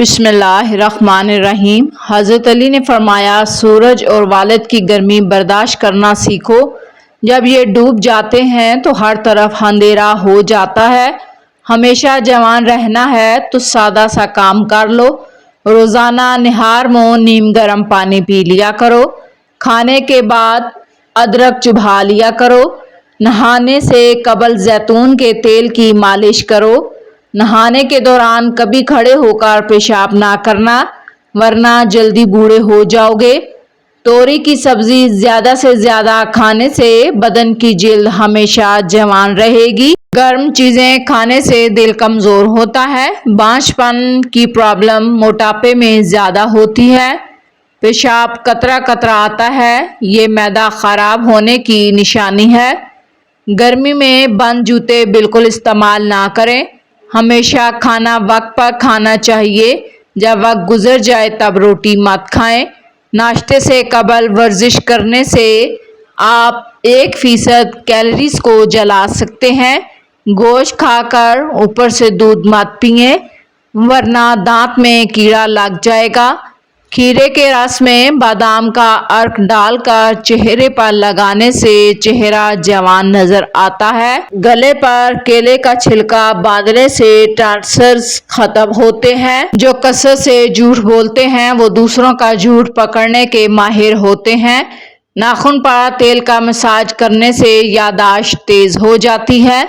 بسم اللہ الرحمن الرحیم۔ حضرت علی نے فرمایا سورج اور والد کی گرمی برداشت کرنا سیکھو، جب یہ ڈوب جاتے ہیں تو ہر طرف اندھیرا ہو جاتا ہے۔ ہمیشہ جوان رہنا ہے تو سادہ سا کام کر لو، روزانہ نہار منہ نیم گرم پانی پی لیا کرو، کھانے کے بعد ادرک چبھا لیا کرو، نہانے سے قبل زیتون کے تیل کی مالش کرو، نہانے کے دوران کبھی کھڑے ہو کر پیشاب نہ کرنا ورنہ جلدی بوڑھے ہو جاؤ گے۔ توری کی سبزی زیادہ سے زیادہ کھانے سے بدن کی جلد ہمیشہ جوان رہے گی۔ گرم چیزیں کھانے سے دل کمزور ہوتا ہے۔ بانجھ پن کی پرابلم موٹاپے میں زیادہ ہوتی ہے۔ پیشاب قطرہ قطرہ آتا ہے، یہ معدہ خراب ہونے کی نشانی ہے۔ گرمی میں بند جوتے بالکل استعمال نہ کریں۔ ہمیشہ کھانا وقت پر کھانا چاہیے، جب وقت گزر جائے تب روٹی مت کھائیں۔ ناشتے سے قبل ورزش کرنے سے آپ 1% کیلوریز کو جلا سکتے ہیں۔ گوشت کھا کر اوپر سے دودھ مت پئیں ورنہ دانت میں کیڑا لگ جائے گا۔ کھیرے کے رس میں بادام کا عرق ڈال کر چہرے پر لگانے سے چہرہ جوان نظر آتا ہے۔ گلے پر کیلے کا چھلکا باندھنے سے ٹانسلز ختم ہوتے ہیں۔ جو کثرت سے جھوٹ بولتے ہیں وہ دوسروں کا جھوٹ پکڑنے کے ماہر ہوتے ہیں۔ ناخن پر تیل کا مساج کرنے سے یادداشت تیز ہو جاتی ہے۔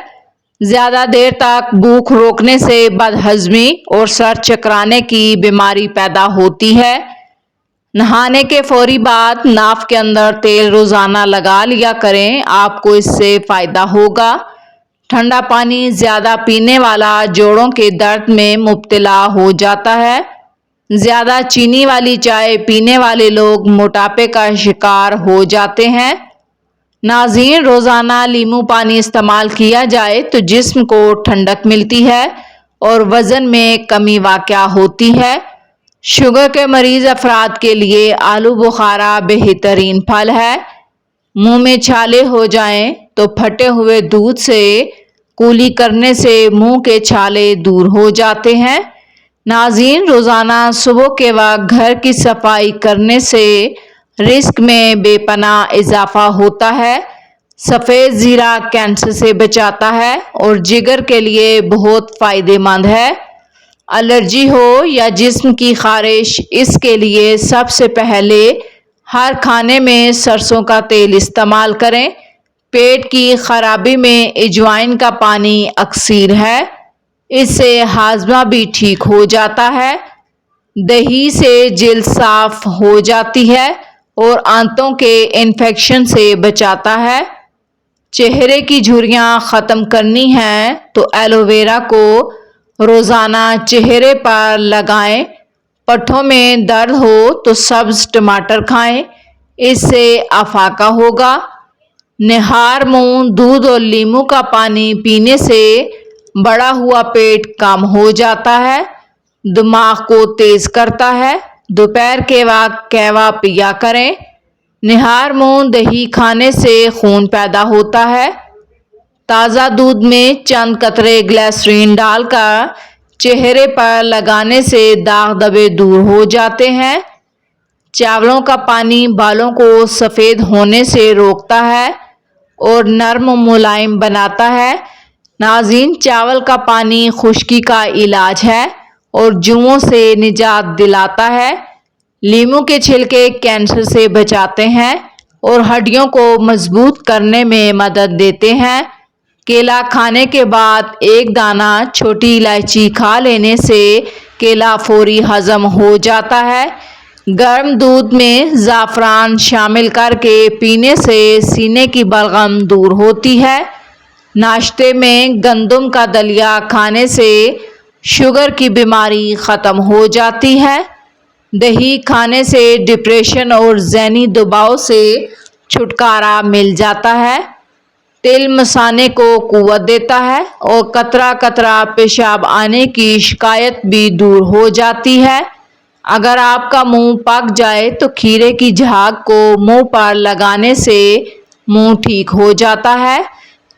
زیادہ دیر تک بھوک روکنے سے بد ہضمی اور سر چکرانے کی بیماری پیدا ہوتی ہے۔ نہانے کے فوری بعد ناف کے اندر تیل روزانہ لگا لیا کریں، آپ کو اس سے فائدہ ہوگا۔ ٹھنڈا پانی زیادہ پینے والا جوڑوں کے درد میں مبتلا ہو جاتا ہے۔ زیادہ چینی والی چائے پینے والے لوگ موٹاپے کا شکار ہو جاتے ہیں۔ ناظرین، روزانہ لیمو پانی استعمال کیا جائے تو جسم کو ٹھنڈک ملتی ہے اور وزن میں کمی واقع ہوتی ہے۔ شوگر کے مریض افراد کے لیے آلو بخارا بہترین پھل ہے۔ منہ میں چھالے ہو جائیں تو پھٹے ہوئے دودھ سے کولی کرنے سے منہ کے چھالے دور ہو جاتے ہیں۔ ناظرین، روزانہ صبح کے وقت گھر کی صفائی کرنے سے رزق میں بے پناہ اضافہ ہوتا ہے۔ سفید زیرہ کینسر سے بچاتا ہے اور جگر کے لیے بہت فائدہ مند ہے۔ الرجی ہو یا جسم کی خارش، اس کے لیے سب سے پہلے ہر کھانے میں سرسوں کا تیل استعمال کریں۔ پیٹ کی خرابی میں اجوائن کا پانی اکسیر ہے، اس سے ہاضمہ بھی ٹھیک ہو جاتا ہے۔ دہی سے جلد صاف ہو جاتی ہے اور آنتوں کے انفیکشن سے بچاتا ہے۔ چہرے کی جھریاں ختم کرنی ہیں تو ایلو ویرا کو روزانہ چہرے پر لگائیں۔ پٹھوں میں درد ہو تو سبز ٹماٹر کھائیں، اس سے افاقہ ہوگا۔ نہار منہ دودھ اور لیموں کا پانی پینے سے بڑا ہوا پیٹ کم ہو جاتا ہے، دماغ کو تیز کرتا ہے۔ دوپہر کے وقت قہوہ پیا کریں۔ نہار منہ دہی کھانے سے خون پیدا ہوتا ہے۔ تازہ دودھ میں چند قطرے گلیسرین ڈال کر چہرے پر لگانے سے داغ دھبے دور ہو جاتے ہیں۔ چاولوں کا پانی بالوں کو سفید ہونے سے روکتا ہے اور نرم و ملائم بناتا ہے۔ ناظرین، چاول کا پانی خشکی کا علاج ہے اور جوؤں سے نجات دلاتا ہے۔ لیموں کے چھلکے کینسر سے بچاتے ہیں اور ہڈیوں کو مضبوط کرنے میں مدد دیتے ہیں۔ کیلا کھانے کے بعد ایک دانہ چھوٹی الائچی کھا لینے سے کیلا فوری ہضم ہو جاتا ہے۔ گرم دودھ میں زعفران شامل کر کے پینے سے سینے کی بلغم دور ہوتی ہے۔ ناشتے میں گندم کا دلیا کھانے سے شوگر کی بیماری ختم ہو جاتی ہے۔ دہی کھانے سے ڈپریشن اور ذہنی دباؤ سے چھٹکارا مل جاتا ہے۔ تل مثانے کو قوت دیتا ہے اور قطرہ قطرہ پیشاب آنے کی شکایت بھی دور ہو جاتی ہے۔ اگر آپ کا منہ پک جائے تو کھیرے کی جھاگ کو منہ پر لگانے سے منہ ٹھیک ہو جاتا ہے۔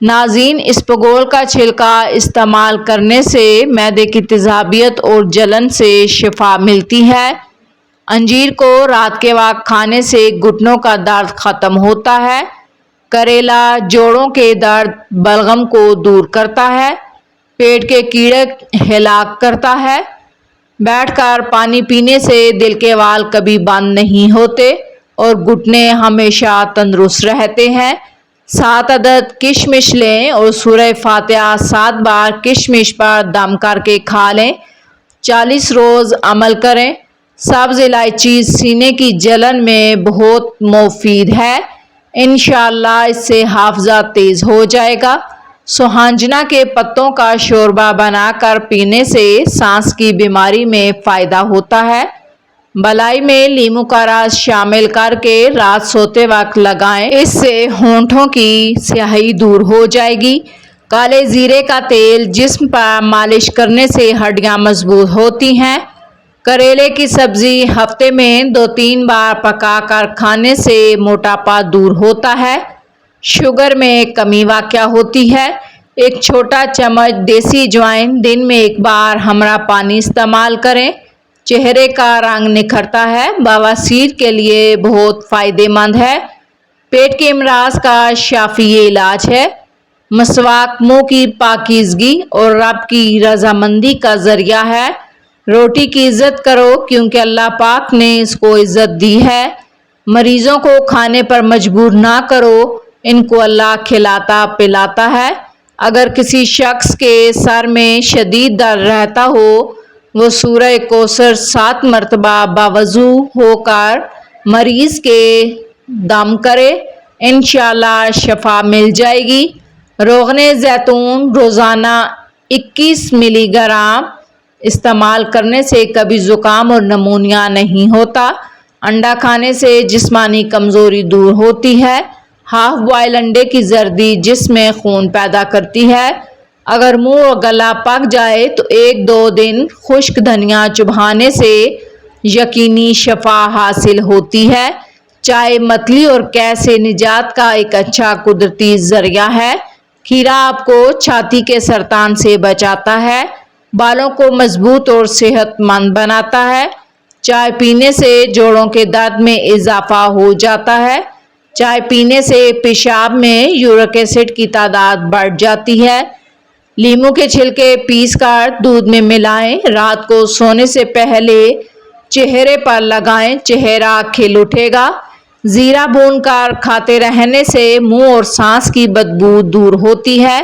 ناظرین، اسپغول کا چھلکا استعمال کرنے سے معدے کی تیزابیت اور جلن سے شفا ملتی ہے۔ انجیر کو رات کے وقت کھانے سے گھٹنوں کا درد ختم ہوتا ہے۔ کریلا جوڑوں کے درد بلغم کو دور کرتا ہے، پیٹ کے کیڑے ہلاک کرتا ہے۔ بیٹھ کر پانی پینے سے دل کے وال کبھی بند نہیں ہوتے اور گھٹنے ہمیشہ تندرست رہتے ہیں۔ 7 عدد کشمش لیں اور سورہ فاتحہ 7 بار کشمش پر دم کر کے کھا لیں۔ 40 روز عمل کریں۔ سبز الائچی سینے کی جلن میں بہت مفید ہے، انشاءاللہ اس سے حافظہ تیز ہو جائے گا۔ سوہانجنا کے پتوں کا شوربہ بنا کر پینے سے سانس کی بیماری میں فائدہ ہوتا ہے۔ بالائی میں لیموں کا رس شامل کر کے رات سوتے وقت لگائیں، اس سے ہونٹوں کی سیاہی دور ہو جائے گی۔ کالے زیرے کا تیل جسم پر مالش کرنے سے ہڈیاں مضبوط ہوتی ہیں۔ کریلے کی سبزی ہفتے میں 2-3 بار پکا کر کھانے سے موٹاپا دور ہوتا ہے۔ شوگر میں کمی واقع ہوتی ہے۔ ایک چھوٹا چمچ دیسی اجوائن دن میں 1 بار ہمرا پانی استعمال کریں، چہرے کا رنگ نکھرتا ہے، بواسیر کے لیے بہت فائدہ مند ہے۔ پیٹ کے امراض کا شافی علاج ہے۔ مسواک منہ کی پاکیزگی اور رب کی رضامندی کا ذریعہ ہے۔ روٹی کی عزت کرو کیونکہ اللہ پاک نے اس کو عزت دی ہے۔ مریضوں کو کھانے پر مجبور نہ کرو، ان کو اللہ کھلاتا پلاتا ہے۔ اگر کسی شخص کے سر میں شدید درد رہتا ہو، وہ سورہ کوثر 7 مرتبہ باوضو ہو کر مریض کے دم کرے، انشاءاللہ شفا مل جائے گی۔ روغن زیتون روزانہ 21 ملی گرام استعمال کرنے سے کبھی زکام اور نمونیا نہیں ہوتا۔ انڈا کھانے سے جسمانی کمزوری دور ہوتی ہے۔ ہاف بوائل انڈے کی زردی جسم میں خون پیدا کرتی ہے۔ اگر منہ اور گلا پک جائے تو 1-2 دن خشک دھنیا چبھانے سے یقینی شفا حاصل ہوتی ہے۔ چائے متلی اور قے سے نجات کا ایک اچھا قدرتی ذریعہ ہے۔ کھیرا آپ کو چھاتی کے سرطان سے بچاتا ہے، بالوں کو مضبوط اور صحت مند بناتا ہے۔ چائے پینے سے جوڑوں کے درد میں اضافہ ہو جاتا ہے۔ چائے پینے سے پیشاب میں یورک ایسڈ کی تعداد بڑھ جاتی ہے۔ لیموں کے چھلکے پیس کر دودھ میں ملائیں، رات کو سونے سے پہلے چہرے پر لگائیں، چہرہ کھل اٹھے گا۔ زیرہ بھون کر کھاتے رہنے سے منہ اور سانس کی بدبو دور ہوتی ہے۔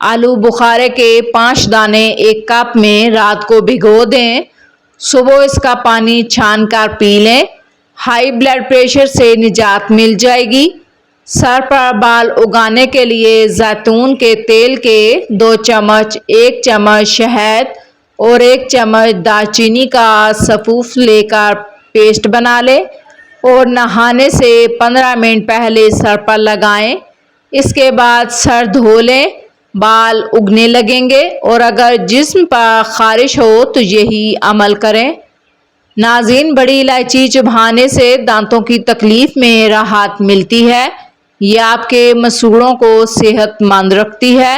آلو بخارے کے 5 دانے 1 کپ میں رات کو بھگو دیں، صبح اس کا پانی چھان کر پی لیں، ہائی بلڈ پریشر سے نجات مل جائے گی۔ سر پر بال اگانے کے لیے زیتون کے تیل کے 2 چمچ، 1 چمچ شہد اور 1 چمچ دار چینی کا سفوف لے کر پیسٹ بنا لیں اور نہانے سے 15 منٹ پہلے سر پر لگائیں، اس کے بعد سر دھو لیں، بال اگنے لگیں گے اور اگر جسم پر خارش ہو تو یہی عمل کریں۔ ناظرین، بڑی الائچی چبھانے سے دانتوں کی تکلیف میں راحت ملتی ہے، یہ آپ کے مسوڑوں کو صحت مند رکھتی ہے۔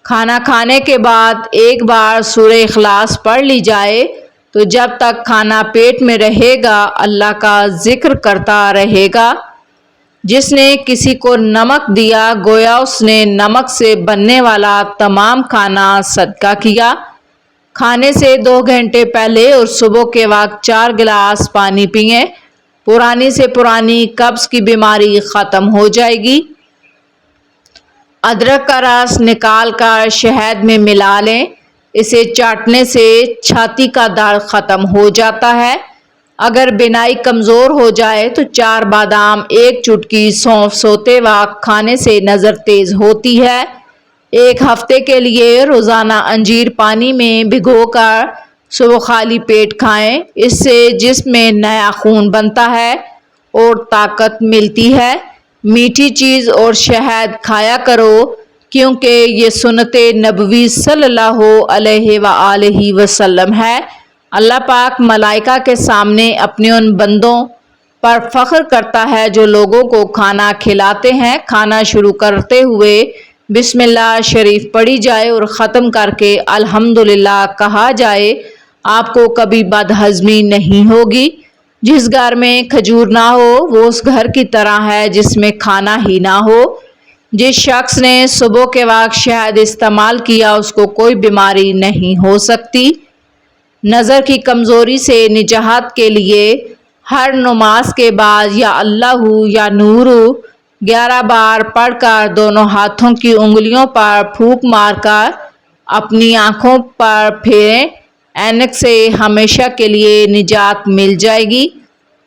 کھانا کھانے کے بعد 1 بار سورہ اخلاص پڑھ لی جائے تو جب تک کھانا پیٹ میں رہے گا اللہ کا ذکر کرتا رہے گا۔ جس نے کسی کو نمک دیا گویا اس نے نمک سے بننے والا تمام کھانا صدقہ کیا۔ کھانے سے 2 گھنٹے پہلے اور صبح کے وقت 4 گلاس پانی پئیں، پرانی سے پرانی قبض کی بیماری ختم ہو جائے گی۔ ادرک کا رس نکال کر شہد میں ملا لیں، اسے چاٹنے سے چھاتی کا درد ختم ہو جاتا ہے۔ اگر بینائی کمزور ہو جائے تو 4 بادام، 1 چٹکی سونف سوتے وقت کھانے سے نظر تیز ہوتی ہے۔ 1 ہفتے کے لیے روزانہ انجیر پانی میں بھگو کر صبح خالی پیٹ کھائیں، اس سے جسم میں نیا خون بنتا ہے اور طاقت ملتی ہے۔ میٹھی چیز اور شہد کھایا کرو کیونکہ یہ سنت نبوی صلی اللہ علیہ وآلہ وسلم ہے۔ اللہ پاک ملائکہ کے سامنے اپنے ان بندوں پر فخر کرتا ہے جو لوگوں کو کھانا کھلاتے ہیں۔ کھانا شروع کرتے ہوئے بسم اللہ شریف پڑھی جائے اور ختم کر کے الحمدللہ کہا جائے، آپ کو کبھی بد ہضمی نہیں ہوگی۔ جس گھر میں کھجور نہ ہو وہ اس گھر کی طرح ہے جس میں کھانا ہی نہ ہو۔ جس شخص نے صبح کے وقت شہد استعمال کیا اس کو کوئی بیماری نہیں ہو سکتی۔ نظر کی کمزوری سے نجات کے لیے ہر نماز کے بعد یا اللہ یا نور 11 بار پڑھ کر دونوں ہاتھوں کی انگلیوں پر پھونک مار کر اپنی آنکھوں پر پھیریں، اینک سے ہمیشہ کے لیے نجات مل جائے گی۔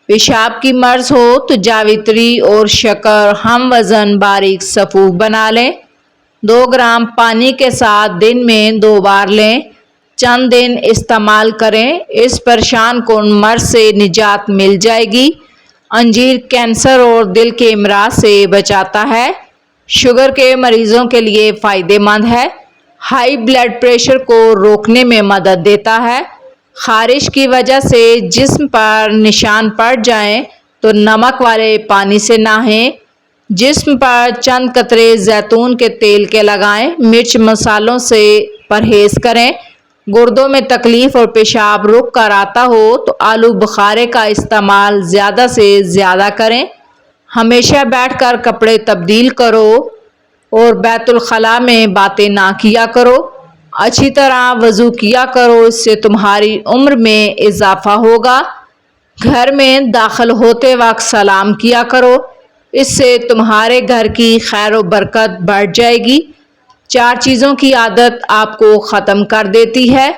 پیشاب کی مرض ہو تو جاوتری اور شکر ہم وزن باریک صفوف بنا لیں، 2 گرام پانی کے ساتھ دن میں 2 بار لیں، چند دن استعمال کریں، اس پریشان کن مرض سے نجات مل جائے گی۔ انجیر کینسر اور دل کے امراض سے بچاتا ہے، شوگر کے مریضوں کے لیے فائدہ مند ہے، ہائی بلڈ پریشر کو روکنے میں مدد دیتا ہے۔ خارش کی وجہ سے جسم پر نشان پڑ جائیں تو نمک والے پانی سے نہائیں، جسم پر چند قطرے زیتون کے تیل کے لگائیں، مرچ مسالوں سے پرہیز کریں۔ گردوں میں تکلیف اور پیشاب رک کر آتا ہو تو آلو بخارے کا استعمال زیادہ سے زیادہ کریں۔ ہمیشہ بیٹھ کر کپڑے تبدیل کرو اور بیت الخلاء میں باتیں نہ کیا کرو۔ اچھی طرح وضو کیا کرو، اس سے تمہاری عمر میں اضافہ ہوگا۔ گھر میں داخل ہوتے وقت سلام کیا کرو، اس سے تمہارے گھر کی خیر و برکت بڑھ جائے گی۔ 4 چیزوں کی عادت آپ کو ختم کر دیتی ہے: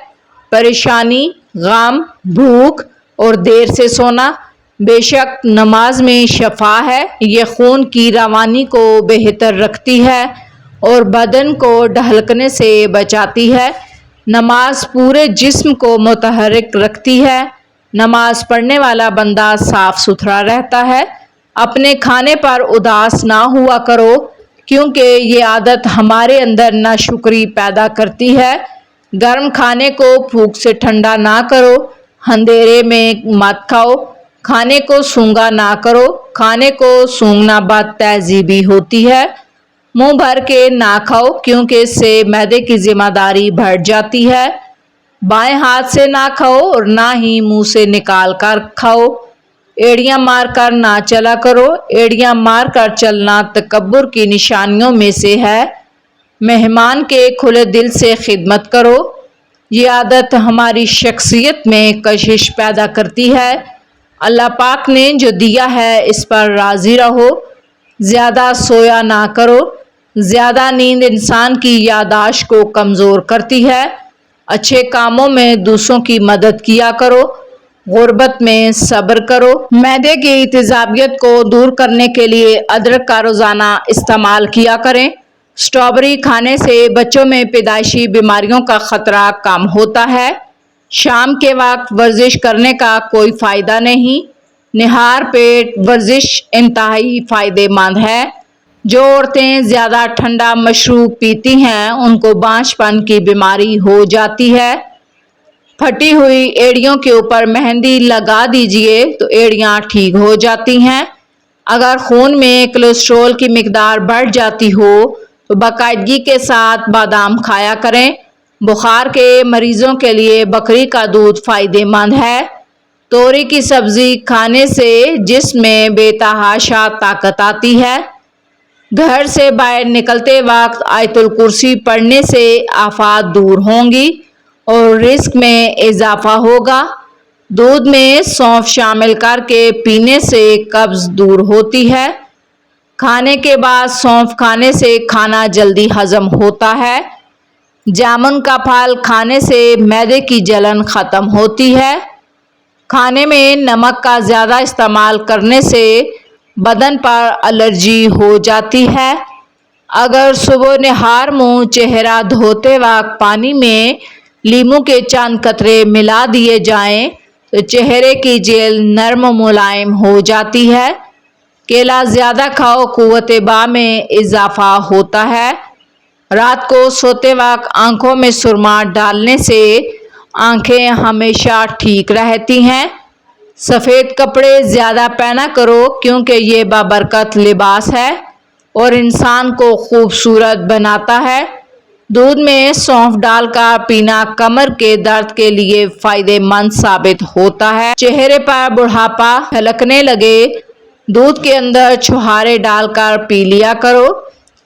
پریشانی، غم، بھوک اور دیر سے سونا۔ بے شک نماز میں شفا ہے، یہ خون کی روانی کو بہتر رکھتی ہے اور بدن کو ڈھلکنے سے بچاتی ہے۔ نماز پورے جسم کو متحرک رکھتی ہے۔ نماز پڑھنے والا بندہ صاف ستھرا رہتا ہے۔ اپنے کھانے پر اداس نہ ہوا کرو، کیونکہ یہ عادت ہمارے اندر ناشکری پیدا کرتی ہے۔ گرم کھانے کو پھونک سے ٹھنڈا نہ کرو، اندھیرے میں مت کھاؤ۔ کھانے کو سونگھا نہ کرو، کھانے کو سونگھنا بد تہذیبی ہوتی ہے۔ منہ بھر کے نہ کھاؤ، کیونکہ اس سے معدے کی ذمہ داری بڑھ جاتی ہے۔ بائیں ہاتھ سے نہ کھاؤ اور نہ ہی منہ سے نکال کر کھاؤ۔ ایڑیاں مار کر نہ چلا کرو، ایڑیاں مار کر چلنا تکبر کی نشانیوں میں سے ہے۔ مہمان کے کھلے دل سے خدمت کرو، یہ عادت ہماری شخصیت میں کشش پیدا کرتی ہے۔ اللہ پاک نے جو دیا ہے اس پر راضی رہو۔ زیادہ سویا نہ کرو، زیادہ نیند انسان کی یادداشت کو کمزور کرتی ہے۔ اچھے کاموں میں دوسروں کی مدد کیا کرو، غربت میں صبر کرو۔ معدے کی تیزابیت کو دور کرنے کے لیے ادرک کا روزانہ استعمال کیا کریں۔ اسٹرابیری کھانے سے بچوں میں پیدائشی بیماریوں کا خطرہ کم ہوتا ہے۔ شام کے وقت ورزش کرنے کا کوئی فائدہ نہیں، نہار پیٹ ورزش انتہائی فائدہ مند ہے۔ جو عورتیں زیادہ ٹھنڈا مشروب پیتی ہیں ان کو بانجھ پن کی بیماری ہو جاتی ہے۔ پھٹی ہوئی ایڑیوں کے اوپر مہندی لگا دیجئے تو ایڑیاں ٹھیک ہو جاتی ہیں۔ اگر خون میں کولیسٹرول کی مقدار بڑھ جاتی ہو تو باقاعدگی کے ساتھ بادام کھایا کریں۔ بخار کے مریضوں کے لیے بکری کا دودھ فائدہ مند ہے۔ توری کی سبزی کھانے سے جسم میں بے تحاشا طاقت آتی ہے۔ گھر سے باہر نکلتے وقت آیت الکرسی پڑھنے سے آفات دور ہوں گی اور رزق میں اضافہ ہوگا۔ دودھ میں سونف شامل کر کے پینے سے قبض دور ہوتی ہے۔ کھانے کے بعد سونف کھانے سے کھانا جلدی ہضم ہوتا ہے۔ جامن کا پھل کھانے سے معدے کی جلن ختم ہوتی ہے۔ کھانے میں نمک کا زیادہ استعمال کرنے سے بدن پر الرجی ہو جاتی ہے۔ اگر صبح نہار منہ چہرہ دھوتے وقت پانی میں لیموں کے چند قطرے ملا دیے جائیں تو چہرے کی جلد نرم و ملائم ہو جاتی ہے۔ کیلا زیادہ کھاؤ، قوت باہ میں اضافہ ہوتا ہے۔ رات کو سوتے وقت آنکھوں میں سرما ڈالنے سے آنکھیں ہمیشہ ٹھیک رہتی ہیں۔ سفید کپڑے زیادہ پہنا کرو، کیونکہ یہ بابرکت لباس ہے۔ اور انسان کو خوبصورت بناتا ہے۔ دودھ میں سونف ڈال کر پینا کمر کے درد کے لیے فائدہ مند ثابت ہوتا ہے۔ چہرے پر بڑھاپا جھلکنے لگے، دودھ کے اندر چھہارے ڈال کر پی لیا کرو،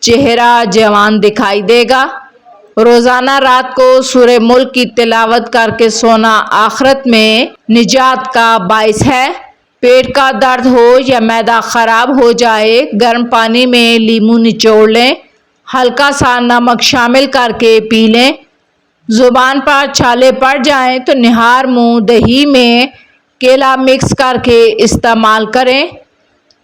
چہرہ جوان دکھائی دے گا۔ روزانہ رات کو سورہ ملک کی تلاوت کر کے سونا آخرت میں نجات کا باعث ہے۔ پیٹ کا درد ہو یا معدہ خراب ہو جائے، گرم پانی میں لیموں نچوڑ لیں، ہلکا سا نمک شامل کر کے پی لیں۔ زبان پر چھالے پڑ جائیں تو نہار منہ دہی میں کیلا مکس کر کے استعمال کریں۔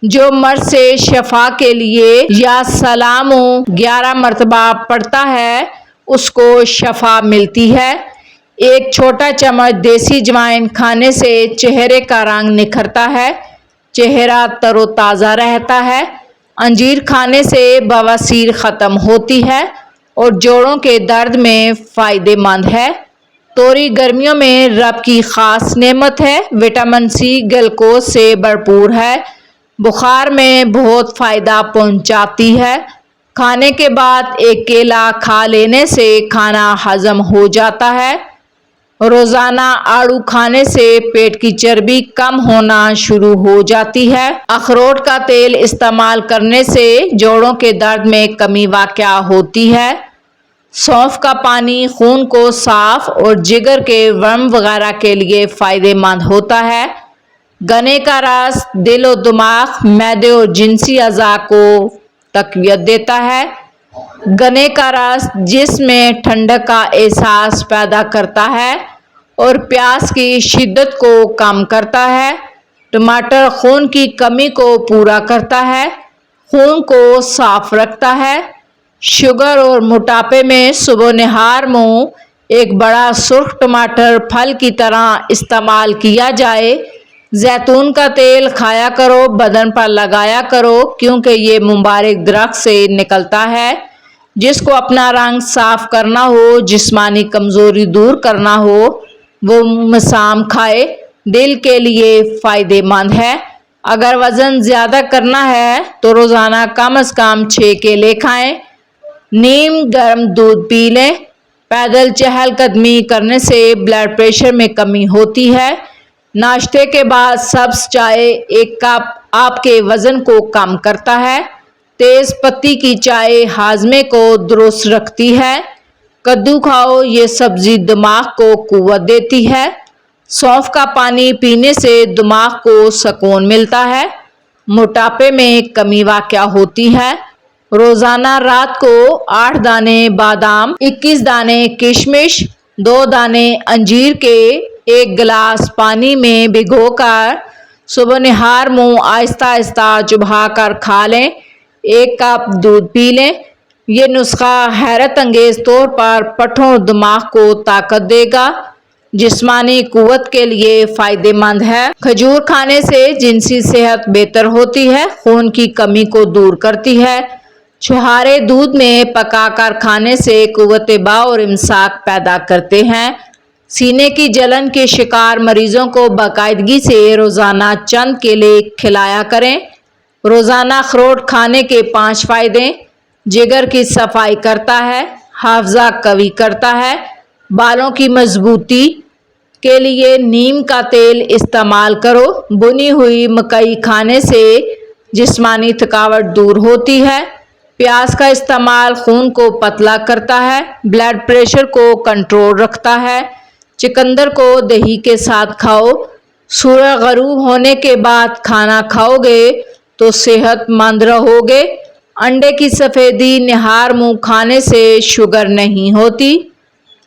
جو مرض سے شفا کے لیے یا سلام 11 مرتبہ پڑھتا ہے اس کو شفا ملتی ہے۔ ایک چھوٹا چمچ دیسی جوائن کھانے سے چہرے کا رنگ نکھرتا ہے، چہرہ تر و تازہ رہتا ہے۔ انجیر کھانے سے بواسیر ختم ہوتی ہے اور جوڑوں کے درد میں فائدہ مند ہے۔ توری گرمیوں میں رب کی خاص نعمت ہے، وٹامن سی گلوکوز سے بھرپور ہے، بخار میں بہت فائدہ پہنچاتی ہے۔ کھانے کے بعد ایک کیلا کھا لینے سے کھانا ہضم ہو جاتا ہے۔ روزانہ آڑو کھانے سے پیٹ کی چربی کم ہونا شروع ہو جاتی ہے۔ اخروٹ کا تیل استعمال کرنے سے جوڑوں کے درد میں کمی واقع ہوتی ہے۔ سونف کا پانی خون کو صاف اور جگر کے ورم وغیرہ کے لیے فائدہ مند ہوتا ہے۔ گنے کا رس دل و دماغ، معدے اور جنسی اعضاء کو تقویت دیتا ہے۔ گنے کا رس جسم میں ٹھنڈک کا احساس پیدا کرتا ہے اور پیاس کی شدت کو کم کرتا ہے۔ ٹماٹر خون کی کمی کو پورا کرتا ہے، خون کو صاف رکھتا ہے۔ شوگر اور موٹاپے میں صبح نہار منہ ایک بڑا سرخ ٹماٹر پھل کی طرح استعمال کیا جائے۔ زیتون کا تیل کھایا کرو، بدن پر لگایا کرو، کیونکہ یہ مبارک درخت سے نکلتا ہے۔ جس کو اپنا رنگ صاف کرنا ہو، جسمانی کمزوری دور کرنا ہو، وہ مسام کھائے، دل کے لیے فائدہ مند ہے۔ اگر وزن زیادہ کرنا ہے تو روزانہ کم از کم 6 کیلے کھائیں، نیم گرم دودھ پی لیں۔ پیدل چہل قدمی کرنے سے بلڈ پریشر میں کمی ہوتی ہے۔ ناشتے کے بعد سبز چائے 1 کپ آپ کے وزن کو کم کرتا ہے۔ تیز پتی کی چائے ہاضمے کو درست رکھتی ہے۔ کدو کھاؤ، یہ سبزی دماغ کو قوت دیتی ہے۔ سونف کا پانی پینے سے دماغ کو سکون ملتا ہے، موٹاپے میں کمی واقع ہوتی ہے۔ روزانہ رات کو 8 دانے بادام، 21 دانے کشمش، 2 دانے انجیر کے 1 گلاس پانی میں بھگو کر صبح نہار منہ آہستہ آہستہ چبا کر کھا لیں، 1 کپ دودھ پی لیں۔ یہ نسخہ حیرت انگیز طور پر پٹھوں اور دماغ کو طاقت دے گا، جسمانی قوت کے لیے فائدہ مند ہے۔ کھجور کھانے سے جنسی صحت بہتر ہوتی ہے، خون کی کمی کو دور کرتی ہے۔ چھہارے دودھ میں پکا کر کھانے سے قوت باء اور امساک پیدا کرتے ہیں۔ سینے کی جلن کے شکار مریضوں کو باقاعدگی سے روزانہ چند کیلے کھلایا کریں۔ روزانہ اخروٹ کھانے کے 5 فائدے: جگر کی صفائی کرتا ہے، حافظہ قوی کرتا ہے، بالوں کی مضبوطی کے لیے نیم کا تیل استعمال کرو۔ بنی ہوئی مکئی کھانے سے جسمانی تھکاوٹ دور ہوتی ہے۔ پیاز کا استعمال خون کو پتلا کرتا ہے، بلڈ پریشر کو کنٹرول رکھتا ہے۔ چقندر کو دہی کے ساتھ کھاؤ۔ سورج غروب ہونے کے بعد کھانا کھاؤ گے تو صحت مند رہو گے۔ انڈے کی سفیدی نہار منہ کھانے سے شوگر نہیں ہوتی۔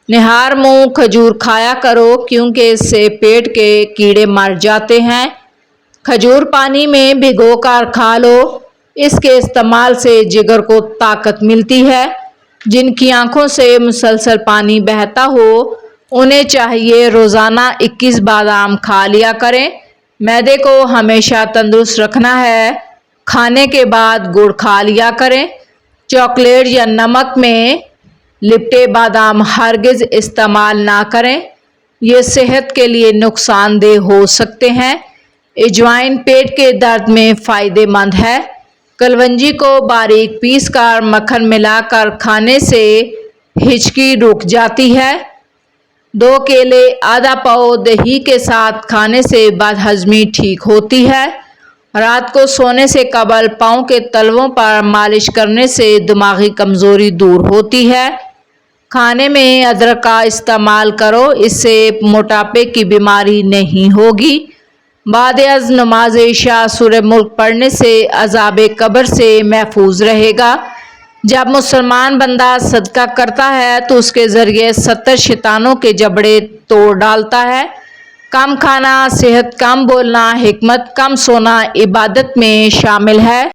نہار منہ کھجور کھایا کرو کیونکہ اس سے پیٹ کے کیڑے مر جاتے ہیں۔ کھجور پانی میں بھگو کر کھا لو، اس کے استعمال سے جگر کو طاقت ملتی ہے۔ جن کی آنکھوں سے مسلسل پانی بہتا ہو انہیں چاہیے روزانہ 21 بادام کھا لیا کریں۔ معدے کو ہمیشہ تندرست رکھنا ہے، کھانے کے بعد گڑ کھا لیا کریں۔ چاکلیٹ یا نمک میں لپٹے بادام ہرگز استعمال نہ کریں، یہ صحت کے لیے نقصان دہ ہو سکتے ہیں۔ اجوائن پیٹ کے درد میں فائدہ مند ہے۔ کلونجی کو باریک پیس کر مکھن ملا کر کھانے سے ہچکی رک جاتی ہے۔ 2 کیلے آدھا پاؤ دہی کے ساتھ کھانے سے بد ہضمی ٹھیک ہوتی ہے۔ رات کو سونے سے قبل پاؤں کے تلووں پر مالش کرنے سے دماغی کمزوری دور ہوتی ہے۔ کھانے میں ادرک کا استعمال کرو، اس سے موٹاپے کی بیماری نہیں ہوگی۔ بعد از نماز عشاء سورہ ملک پڑھنے سے عذاب قبر سے محفوظ رہے گا۔ جب مسلمان بندہ صدقہ کرتا ہے تو اس کے ذریعے 70 شیطانوں کے جبڑے توڑ ڈالتا ہے۔ کم کھانا، صحت، کم بولنا، حکمت، کم سونا عبادت میں شامل ہے۔